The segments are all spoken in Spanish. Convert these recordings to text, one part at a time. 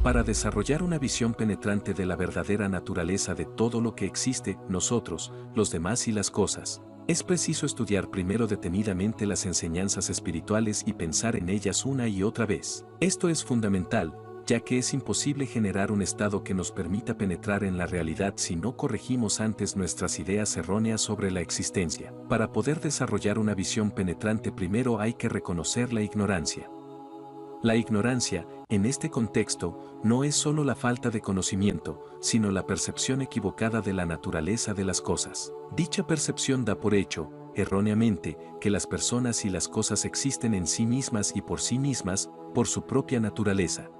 Para desarrollar una visión penetrante de la verdadera naturaleza de todo lo que existe, nosotros, los demás y las cosas, es preciso estudiar primero detenidamente las enseñanzas espirituales y pensar en ellas una y otra vez. Esto es fundamental, ya que es imposible generar un estado que nos permita penetrar en la realidad si no corregimos antes nuestras ideas erróneas sobre la existencia. Para poder desarrollar una visión penetrante primero hay que reconocer la ignorancia. La ignorancia, en este contexto, no es solo la falta de conocimiento, sino la percepción equivocada de la naturaleza de las cosas. Dicha percepción da por hecho, erróneamente, que las personas y las cosas existen en sí mismas y por sí mismas, por su propia naturaleza.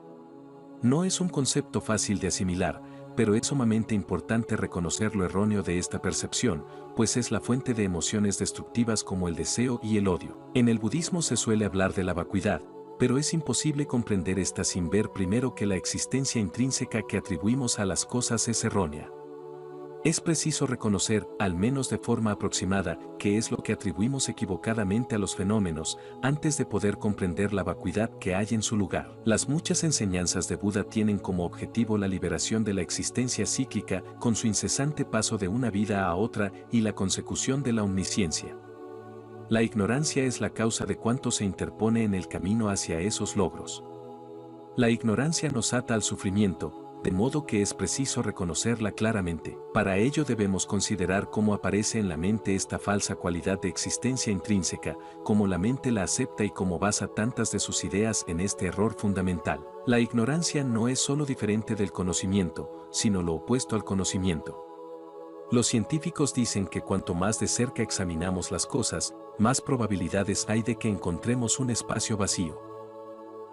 No es un concepto fácil de asimilar, pero es sumamente importante reconocer lo erróneo de esta percepción, pues es la fuente de emociones destructivas como el deseo y el odio. En el budismo se suele hablar de la vacuidad, pero es imposible comprender esta sin ver primero que la existencia intrínseca que atribuimos a las cosas es errónea. Es preciso reconocer, al menos de forma aproximada, qué es lo que atribuimos equivocadamente a los fenómenos, antes de poder comprender la vacuidad que hay en su lugar. Las muchas enseñanzas de Buda tienen como objetivo la liberación de la existencia psíquica con su incesante paso de una vida a otra y la consecución de la omnisciencia. La ignorancia es la causa de cuanto se interpone en el camino hacia esos logros. La ignorancia nos ata al sufrimiento, de modo que es preciso reconocerla claramente. Para ello debemos considerar cómo aparece en la mente esta falsa cualidad de existencia intrínseca, cómo la mente la acepta y cómo basa tantas de sus ideas en este error fundamental. La ignorancia no es solo diferente del conocimiento, sino lo opuesto al conocimiento. Los científicos dicen que cuanto más de cerca examinamos las cosas, más probabilidades hay de que encontremos un espacio vacío.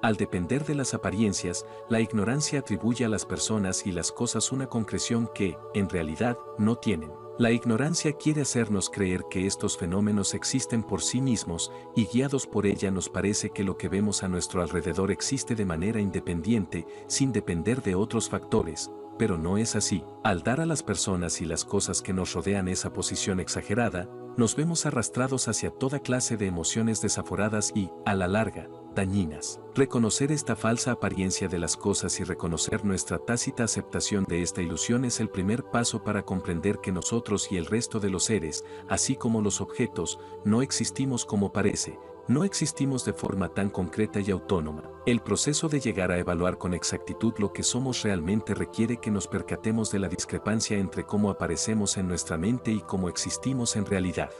Al depender de las apariencias, la ignorancia atribuye a las personas y las cosas una concreción que, en realidad, no tienen. La ignorancia quiere hacernos creer que estos fenómenos existen por sí mismos, y guiados por ella nos parece que lo que vemos a nuestro alrededor existe de manera independiente, sin depender de otros factores, pero no es así. Al dar a las personas y las cosas que nos rodean esa posición exagerada, nos vemos arrastrados hacia toda clase de emociones desaforadas y, a la larga, dañinas. Reconocer esta falsa apariencia de las cosas y reconocer nuestra tácita aceptación de esta ilusión es el primer paso para comprender que nosotros y el resto de los seres, así como los objetos, no existimos como parece, no existimos de forma tan concreta y autónoma. El proceso de llegar a evaluar con exactitud lo que somos realmente requiere que nos percatemos de la discrepancia entre cómo aparecemos en nuestra mente y cómo existimos en realidad.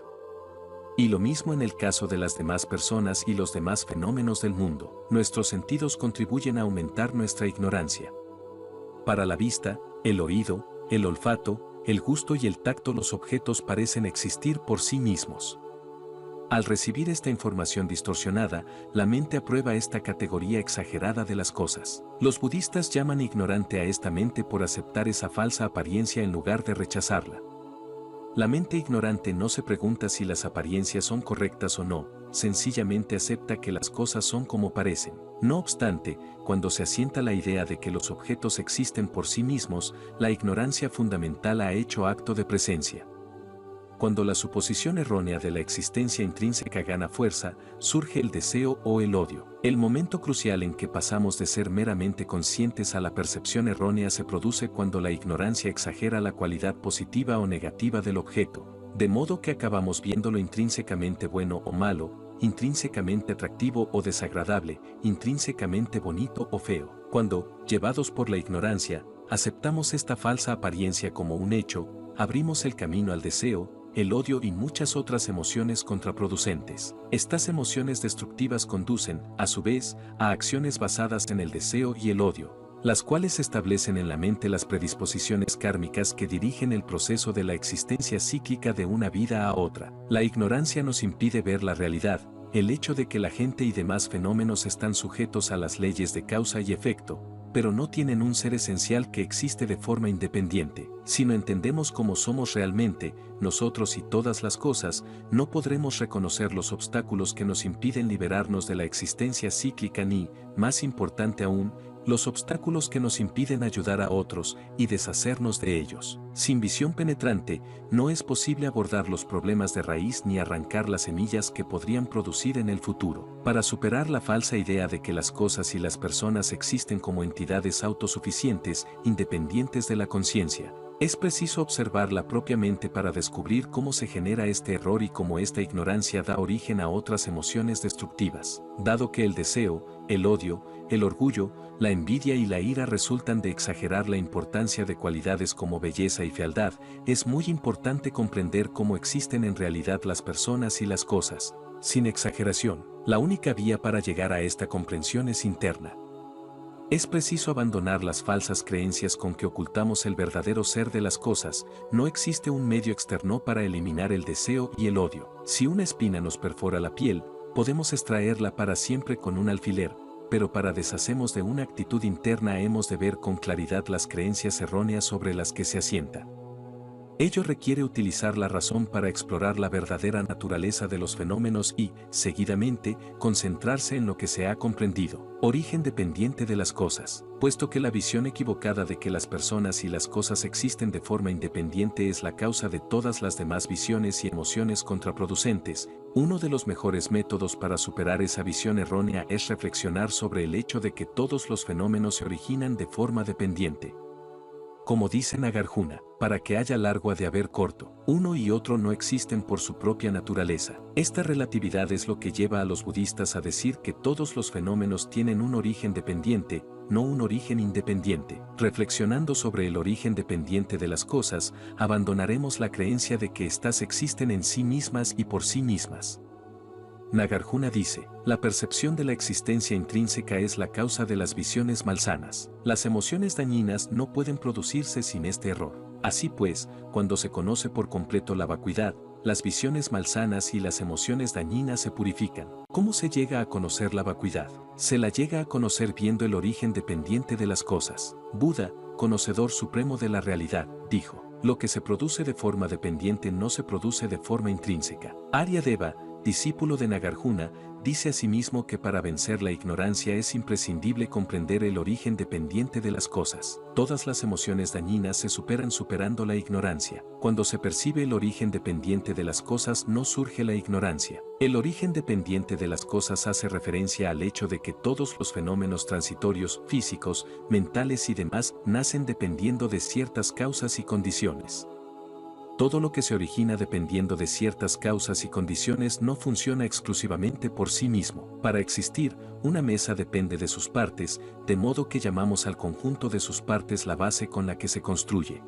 Y lo mismo en el caso de las demás personas y los demás fenómenos del mundo. Nuestros sentidos contribuyen a aumentar nuestra ignorancia. Para la vista, el oído, el olfato, el gusto y el tacto los objetos parecen existir por sí mismos. Al recibir esta información distorsionada, la mente aprueba esta categoría exagerada de las cosas. Los budistas llaman ignorante a esta mente por aceptar esa falsa apariencia en lugar de rechazarla. La mente ignorante no se pregunta si las apariencias son correctas o no, sencillamente acepta que las cosas son como parecen. No obstante, cuando se asienta la idea de que los objetos existen por sí mismos, la ignorancia fundamental ha hecho acto de presencia. Cuando la suposición errónea de la existencia intrínseca gana fuerza, surge el deseo o el odio. El momento crucial en que pasamos de ser meramente conscientes a la percepción errónea se produce cuando la ignorancia exagera la cualidad positiva o negativa del objeto, de modo que acabamos viéndolo intrínsecamente bueno o malo, intrínsecamente atractivo o desagradable, intrínsecamente bonito o feo. Cuando, llevados por la ignorancia, aceptamos esta falsa apariencia como un hecho, abrimos el camino al deseo, el odio y muchas otras emociones contraproducentes. Estas emociones destructivas conducen, a su vez, a acciones basadas en el deseo y el odio, las cuales establecen en la mente las predisposiciones kármicas que dirigen el proceso de la existencia psíquica de una vida a otra. La ignorancia nos impide ver la realidad, el hecho de que la gente y demás fenómenos están sujetos a las leyes de causa y efecto, pero no tienen un ser esencial que existe de forma independiente. Si no entendemos cómo somos realmente, nosotros y todas las cosas, no podremos reconocer los obstáculos que nos impiden liberarnos de la existencia cíclica ni, más importante aún, los obstáculos que nos impiden ayudar a otros y deshacernos de ellos. Sin visión penetrante, no es posible abordar los problemas de raíz ni arrancar las semillas que podrían producir en el futuro. Para superar la falsa idea de que las cosas y las personas existen como entidades autosuficientes, independientes de la conciencia, es preciso observarla propiamente para descubrir cómo se genera este error y cómo esta ignorancia da origen a otras emociones destructivas. Dado que el deseo, el odio, el orgullo, la envidia y la ira resultan de exagerar la importancia de cualidades como belleza y fealdad, es muy importante comprender cómo existen en realidad las personas y las cosas. Sin exageración, la única vía para llegar a esta comprensión es interna. Es preciso abandonar las falsas creencias con que ocultamos el verdadero ser de las cosas. No existe un medio externo para eliminar el deseo y el odio. Si una espina nos perfora la piel, podemos extraerla para siempre con un alfiler, pero para deshacernos de una actitud interna hemos de ver con claridad las creencias erróneas sobre las que se asienta. Ello requiere utilizar la razón para explorar la verdadera naturaleza de los fenómenos y, seguidamente, concentrarse en lo que se ha comprendido, origen dependiente de las cosas. Puesto que la visión equivocada de que las personas y las cosas existen de forma independiente es la causa de todas las demás visiones y emociones contraproducentes, uno de los mejores métodos para superar esa visión errónea es reflexionar sobre el hecho de que todos los fenómenos se originan de forma dependiente. Como dice Nagarjuna, para que haya largo ha de haber corto, uno y otro no existen por su propia naturaleza. Esta relatividad es lo que lleva a los budistas a decir que todos los fenómenos tienen un origen dependiente, no un origen independiente. Reflexionando sobre el origen dependiente de las cosas, abandonaremos la creencia de que éstas existen en sí mismas y por sí mismas. Nagarjuna dice, la percepción de la existencia intrínseca es la causa de las visiones malsanas. Las emociones dañinas no pueden producirse sin este error. Así pues, cuando se conoce por completo la vacuidad, las visiones malsanas y las emociones dañinas se purifican. ¿Cómo se llega a conocer la vacuidad? Se la llega a conocer viendo el origen dependiente de las cosas. Buda, conocedor supremo de la realidad, dijo, lo que se produce de forma dependiente no se produce de forma intrínseca. Aryadeva, discípulo de Nagarjuna, dice asimismo que para vencer la ignorancia es imprescindible comprender el origen dependiente de las cosas. Todas las emociones dañinas se superan superando la ignorancia. Cuando se percibe el origen dependiente de las cosas no surge la ignorancia. El origen dependiente de las cosas hace referencia al hecho de que todos los fenómenos transitorios, físicos, mentales y demás, nacen dependiendo de ciertas causas y condiciones. Todo lo que se origina dependiendo de ciertas causas y condiciones no funciona exclusivamente por sí mismo. Para existir, una mesa depende de sus partes, de modo que llamamos al conjunto de sus partes la base con la que se construye.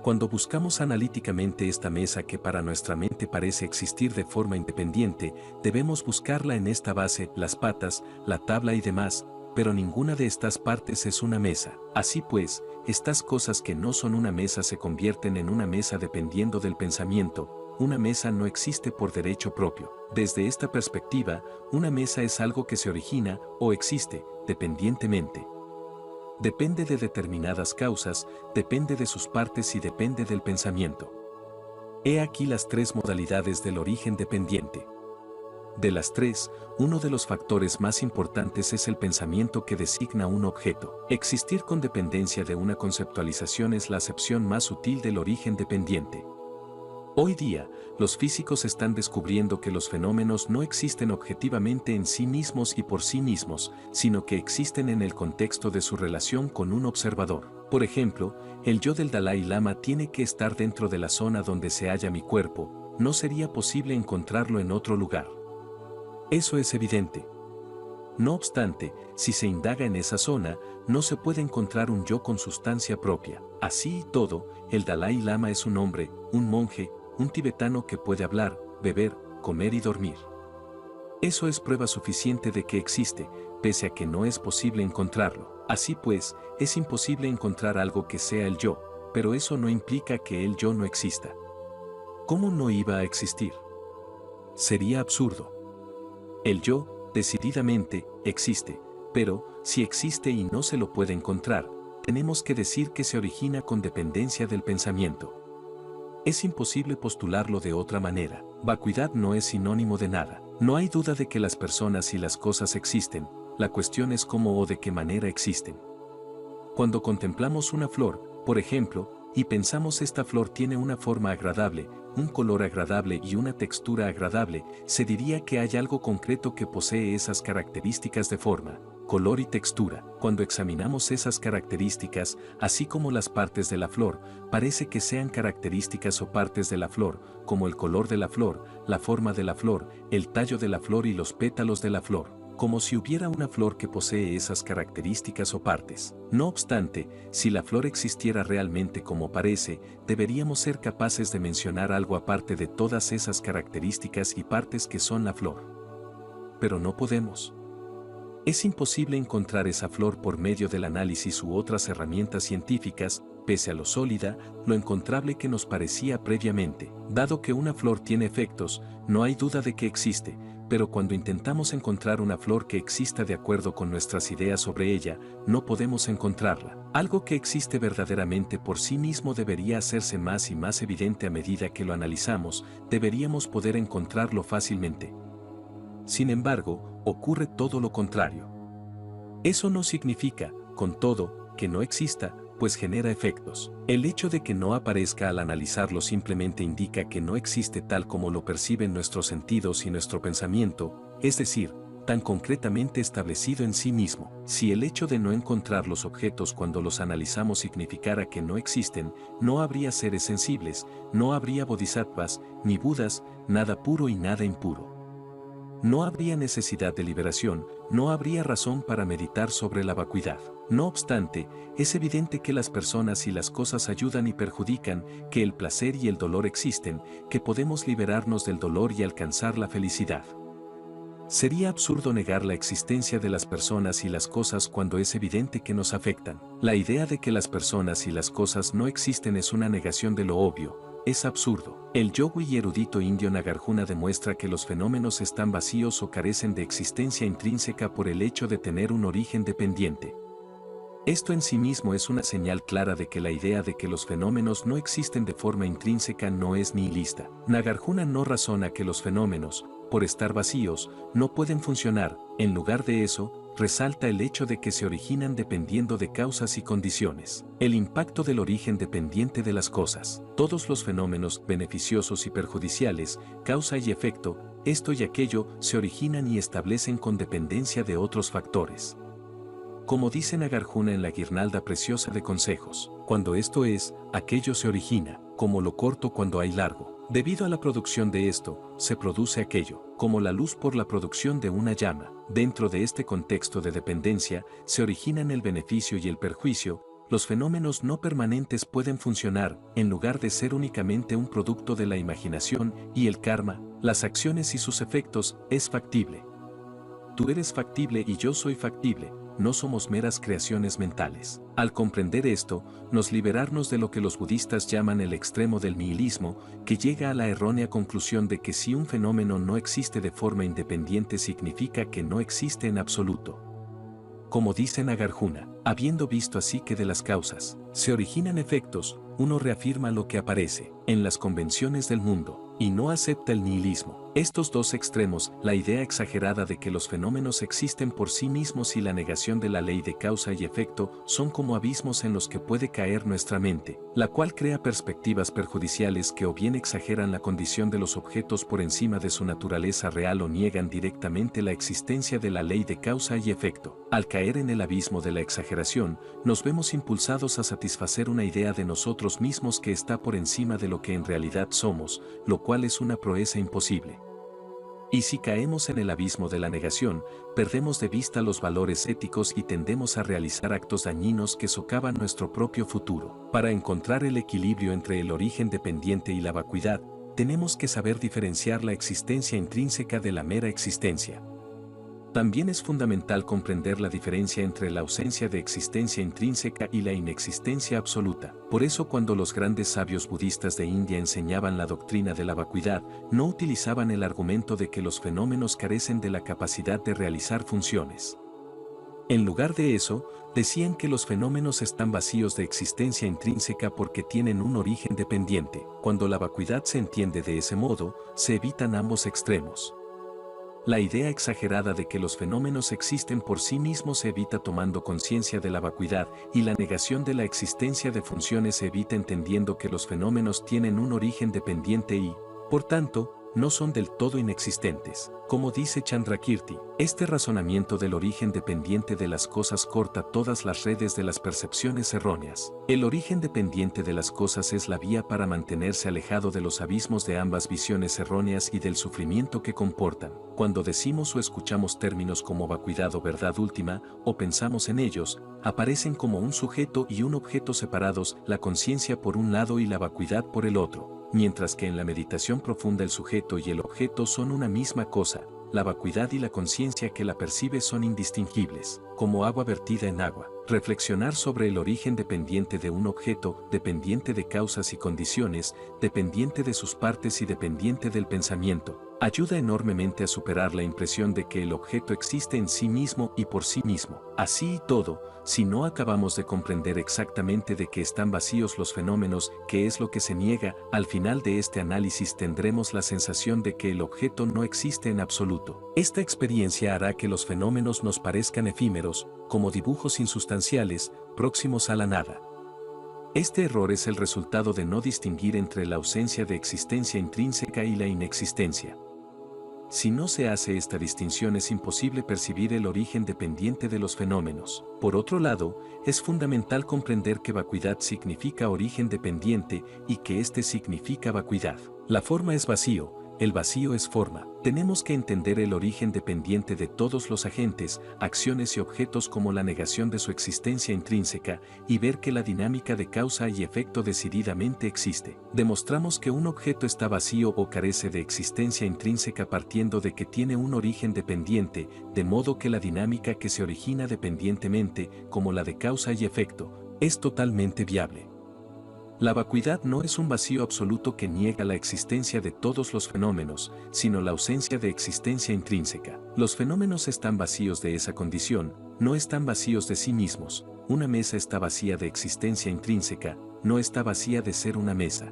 Cuando buscamos analíticamente esta mesa que para nuestra mente parece existir de forma independiente, debemos buscarla en esta base, las patas, la tabla y demás, pero ninguna de estas partes es una mesa. Así pues, estas cosas que no son una mesa se convierten en una mesa dependiendo del pensamiento. Una mesa no existe por derecho propio. Desde esta perspectiva, una mesa es algo que se origina o existe, dependientemente. Depende de determinadas causas, depende de sus partes y depende del pensamiento. He aquí las tres modalidades del origen dependiente. De las tres, uno de los factores más importantes es el pensamiento que designa un objeto. Existir con dependencia de una conceptualización es la acepción más sutil del origen dependiente. Hoy día, los físicos están descubriendo que los fenómenos no existen objetivamente en sí mismos y por sí mismos, sino que existen en el contexto de su relación con un observador. Por ejemplo, el yo del Dalai Lama tiene que estar dentro de la zona donde se halla mi cuerpo, no sería posible encontrarlo en otro lugar. Eso es evidente. No obstante, si se indaga en esa zona, no se puede encontrar un yo con sustancia propia. Así y todo, el Dalai Lama es un hombre, un monje, un tibetano que puede hablar, beber, comer y dormir. Eso es prueba suficiente de que existe, pese a que no es posible encontrarlo. Así pues, es imposible encontrar algo que sea el yo, pero eso no implica que el yo no exista. ¿Cómo no iba a existir? Sería absurdo. El yo, decididamente, existe, pero, si existe y no se lo puede encontrar, tenemos que decir que se origina con dependencia del pensamiento. Es imposible postularlo de otra manera. Vacuidad no es sinónimo de nada. No hay duda de que las personas y las cosas existen, la cuestión es cómo o de qué manera existen. Cuando contemplamos una flor, por ejemplo, y pensamos esta flor tiene una forma agradable, un color agradable y una textura agradable, se diría que hay algo concreto que posee esas características de forma, color y textura. Cuando examinamos esas características, así como las partes de la flor, parece que sean características o partes de la flor, como el color de la flor, la forma de la flor, el tallo de la flor y los pétalos de la flor, como si hubiera una flor que posee esas características o partes. No obstante, si la flor existiera realmente como parece, deberíamos ser capaces de mencionar algo aparte de todas esas características y partes que son la flor. Pero no podemos. Es imposible encontrar esa flor por medio del análisis u otras herramientas científicas, pese a lo sólida, lo encontrable que nos parecía previamente. Dado que una flor tiene efectos, no hay duda de que existe, pero cuando intentamos encontrar una flor que exista de acuerdo con nuestras ideas sobre ella, no podemos encontrarla. Algo que existe verdaderamente por sí mismo debería hacerse más y más evidente a medida que lo analizamos, deberíamos poder encontrarlo fácilmente. Sin embargo, ocurre todo lo contrario. Eso no significa, con todo, que no exista, pues genera efectos. El hecho de que no aparezca al analizarlo simplemente indica que no existe tal como lo perciben nuestros sentidos y nuestro pensamiento, es decir, tan concretamente establecido en sí mismo. Si el hecho de no encontrar los objetos cuando los analizamos significara que no existen, no habría seres sensibles, no habría bodhisattvas, ni budas, nada puro y nada impuro. No habría necesidad de liberación, no habría razón para meditar sobre la vacuidad. No obstante, es evidente que las personas y las cosas ayudan y perjudican, que el placer y el dolor existen, que podemos liberarnos del dolor y alcanzar la felicidad. Sería absurdo negar la existencia de las personas y las cosas cuando es evidente que nos afectan. La idea de que las personas y las cosas no existen es una negación de lo obvio. Es absurdo. El yogui y erudito indio Nagarjuna demuestra que los fenómenos están vacíos o carecen de existencia intrínseca por el hecho de tener un origen dependiente. Esto en sí mismo es una señal clara de que la idea de que los fenómenos no existen de forma intrínseca no es nihilista. Nagarjuna no razona que los fenómenos, por estar vacíos, no pueden funcionar. En lugar de eso, resalta el hecho de que se originan dependiendo de causas y condiciones. El impacto del origen dependiente de las cosas. Todos los fenómenos beneficiosos y perjudiciales, causa y efecto, esto y aquello, se originan y establecen con dependencia de otros factores. Como dice Nagarjuna en la guirnalda preciosa de consejos, cuando esto es, aquello se origina, como lo corto cuando hay largo. Debido a la producción de esto, se produce aquello, como la luz por la producción de una llama. Dentro de este contexto de dependencia, se originan el beneficio y el perjuicio. Los fenómenos no permanentes pueden funcionar, en lugar de ser únicamente un producto de la imaginación, y el karma, las acciones y sus efectos, es factible. Tú eres factible y yo soy factible. No somos meras creaciones mentales. Al comprender esto, nos liberarnos de lo que los budistas llaman el extremo del nihilismo, que llega a la errónea conclusión de que si un fenómeno no existe de forma independiente significa que no existe en absoluto. Como dice Nagarjuna, habiendo visto así que de las causas se originan efectos, uno reafirma lo que aparece en las convenciones del mundo, y no acepta el nihilismo. Estos dos extremos, la idea exagerada de que los fenómenos existen por sí mismos y la negación de la ley de causa y efecto, son como abismos en los que puede caer nuestra mente, la cual crea perspectivas perjudiciales que o bien exageran la condición de los objetos por encima de su naturaleza real o niegan directamente la existencia de la ley de causa y efecto. Al caer en el abismo de la exageración, nos vemos impulsados a satisfacer una idea de nosotros mismos que está por encima de lo que en realidad somos, lo cual es una proeza imposible. Y si caemos en el abismo de la negación, perdemos de vista los valores éticos y tendemos a realizar actos dañinos que socavan nuestro propio futuro. Para encontrar el equilibrio entre el origen dependiente y la vacuidad, tenemos que saber diferenciar la existencia intrínseca de la mera existencia. También es fundamental comprender la diferencia entre la ausencia de existencia intrínseca y la inexistencia absoluta. Por eso cuando los grandes sabios budistas de India enseñaban la doctrina de la vacuidad, no utilizaban el argumento de que los fenómenos carecen de la capacidad de realizar funciones. En lugar de eso, decían que los fenómenos están vacíos de existencia intrínseca porque tienen un origen dependiente. Cuando la vacuidad se entiende de ese modo, se evitan ambos extremos. La idea exagerada de que los fenómenos existen por sí mismos se evita tomando conciencia de la vacuidad, y la negación de la existencia de funciones se evita entendiendo que los fenómenos tienen un origen dependiente y, por tanto, no son del todo inexistentes. Como dice Chandrakirti, este razonamiento del origen dependiente de las cosas corta todas las redes de las percepciones erróneas. El origen dependiente de las cosas es la vía para mantenerse alejado de los abismos de ambas visiones erróneas y del sufrimiento que comportan. Cuando decimos o escuchamos términos como vacuidad o verdad última, o pensamos en ellos, aparecen como un sujeto y un objeto separados, la conciencia por un lado y la vacuidad por el otro. Mientras que en la meditación profunda el sujeto y el objeto son una misma cosa, la vacuidad y la conciencia que la percibe son indistinguibles, como agua vertida en agua. Reflexionar sobre el origen dependiente de un objeto, dependiente de causas y condiciones, dependiente de sus partes y dependiente del pensamiento, ayuda enormemente a superar la impresión de que el objeto existe en sí mismo y por sí mismo. Así y todo, si no acabamos de comprender exactamente de qué están vacíos los fenómenos, qué es lo que se niega, al final de este análisis tendremos la sensación de que el objeto no existe en absoluto. Esta experiencia hará que los fenómenos nos parezcan efímeros, como dibujos insustanciales, próximos a la nada. Este error es el resultado de no distinguir entre la ausencia de existencia intrínseca y la inexistencia. Si no se hace esta distinción es imposible percibir el origen dependiente de los fenómenos. Por otro lado, es fundamental comprender que vacuidad significa origen dependiente y que éste significa vacuidad. La forma es vacío, el vacío es forma. Tenemos que entender el origen dependiente de todos los agentes, acciones y objetos como la negación de su existencia intrínseca y ver que la dinámica de causa y efecto decididamente existe. Demostramos que un objeto está vacío o carece de existencia intrínseca partiendo de que tiene un origen dependiente, de modo que la dinámica que se origina dependientemente, como la de causa y efecto, es totalmente viable. La vacuidad no es un vacío absoluto que niega la existencia de todos los fenómenos, sino la ausencia de existencia intrínseca. Los fenómenos están vacíos de esa condición, no están vacíos de sí mismos. Una mesa está vacía de existencia intrínseca, no está vacía de ser una mesa.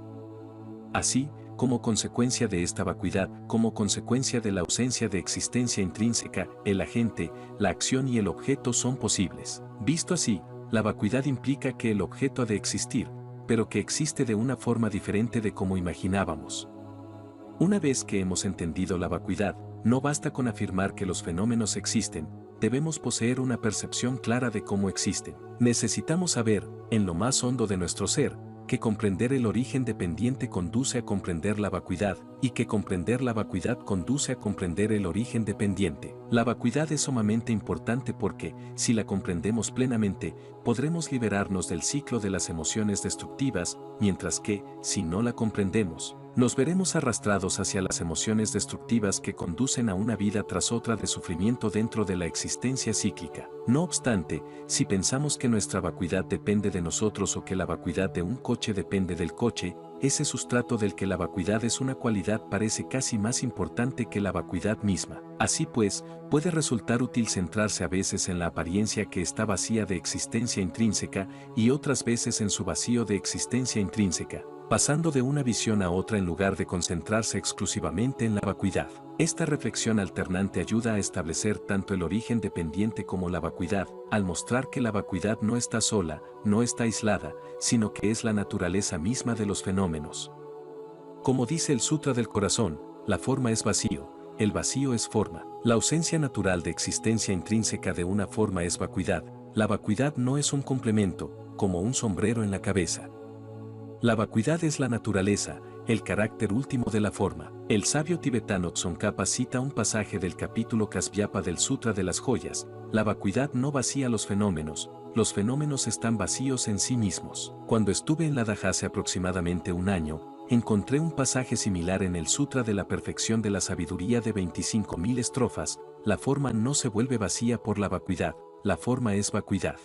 Así, como consecuencia de esta vacuidad, como consecuencia de la ausencia de existencia intrínseca, el agente, la acción y el objeto son posibles. Visto así, la vacuidad implica que el objeto ha de existir, pero que existe de una forma diferente de como imaginábamos. Una vez que hemos entendido la vacuidad, no basta con afirmar que los fenómenos existen, debemos poseer una percepción clara de cómo existen. Necesitamos saber, en lo más hondo de nuestro ser, que comprender el origen dependiente conduce a comprender la vacuidad, y que comprender la vacuidad conduce a comprender el origen dependiente. La vacuidad es sumamente importante porque, si la comprendemos plenamente, podremos liberarnos del ciclo de las emociones destructivas, mientras que, si no la comprendemos, nos veremos arrastrados hacia las emociones destructivas que conducen a una vida tras otra de sufrimiento dentro de la existencia cíclica. No obstante, si pensamos que nuestra vacuidad depende de nosotros o que la vacuidad de un coche depende del coche, ese sustrato del que la vacuidad es una cualidad parece casi más importante que la vacuidad misma. Así pues, puede resultar útil centrarse a veces en la apariencia que está vacía de existencia intrínseca y otras veces en su vacío de existencia intrínseca, pasando de una visión a otra en lugar de concentrarse exclusivamente en la vacuidad. Esta reflexión alternante ayuda a establecer tanto el origen dependiente como la vacuidad, al mostrar que la vacuidad no está sola, no está aislada, sino que es la naturaleza misma de los fenómenos. Como dice el Sutra del Corazón, la forma es vacío, el vacío es forma. La ausencia natural de existencia intrínseca de una forma es vacuidad. La vacuidad no es un complemento, como un sombrero en la cabeza. La vacuidad es la naturaleza, el carácter último de la forma. El sabio tibetano Tsongkhapa cita un pasaje del capítulo Kasvyapa del Sutra de las Joyas. La vacuidad no vacía los fenómenos están vacíos en sí mismos. Cuando estuve en Ladakh hace aproximadamente un año, encontré un pasaje similar en el Sutra de la Perfección de la Sabiduría de 25.000 estrofas. La forma no se vuelve vacía por la vacuidad, la forma es vacuidad.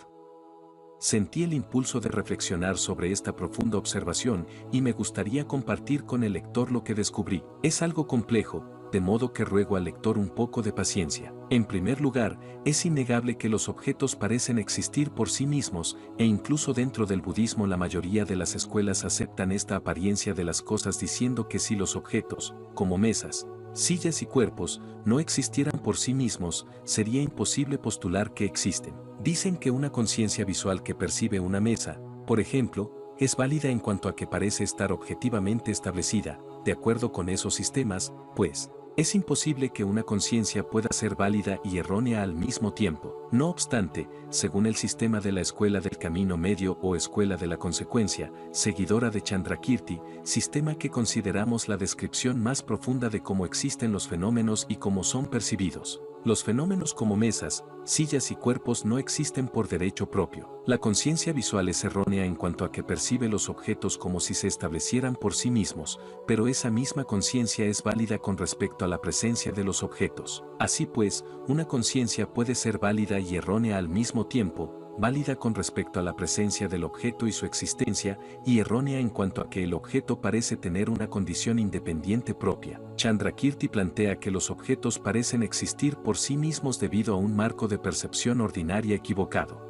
Sentí el impulso de reflexionar sobre esta profunda observación y me gustaría compartir con el lector lo que descubrí. Es algo complejo, de modo que ruego al lector un poco de paciencia. En primer lugar, es innegable que los objetos parecen existir por sí mismos, e incluso dentro del budismo la mayoría de las escuelas aceptan esta apariencia de las cosas diciendo que si los objetos, como mesas, sillas y cuerpos no existieran por sí mismos, sería imposible postular que existen. Dicen que una conciencia visual que percibe una mesa, por ejemplo, es válida en cuanto a que parece estar objetivamente establecida, de acuerdo con esos sistemas, pues, es imposible que una conciencia pueda ser válida y errónea al mismo tiempo. No obstante, según el sistema de la Escuela del Camino Medio o Escuela de la Consecuencia, seguidora de Chandrakirti, sistema que consideramos la descripción más profunda de cómo existen los fenómenos y cómo son percibidos. Los fenómenos como mesas, sillas y cuerpos no existen por derecho propio. La conciencia visual es errónea en cuanto a que percibe los objetos como si se establecieran por sí mismos, pero esa misma conciencia es válida con respecto a la presencia de los objetos. Así pues, una conciencia puede ser válida y errónea al mismo tiempo, válida con respecto a la presencia del objeto y su existencia, y errónea en cuanto a que el objeto parece tener una condición independiente propia. Chandrakirti plantea que los objetos parecen existir por sí mismos debido a un marco de percepción ordinaria equivocado.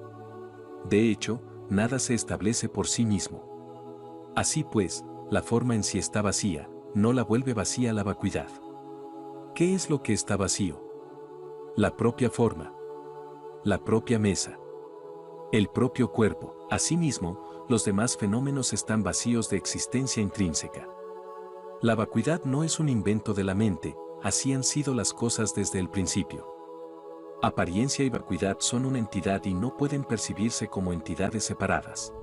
De hecho, nada se establece por sí mismo. Así pues, la forma en sí está vacía, no la vuelve vacía la vacuidad. ¿Qué es lo que está vacío? La propia forma. La propia mesa. El propio cuerpo. Asimismo, los demás fenómenos están vacíos de existencia intrínseca. La vacuidad no es un invento de la mente, así han sido las cosas desde el principio. Apariencia y vacuidad son una entidad y no pueden percibirse como entidades separadas.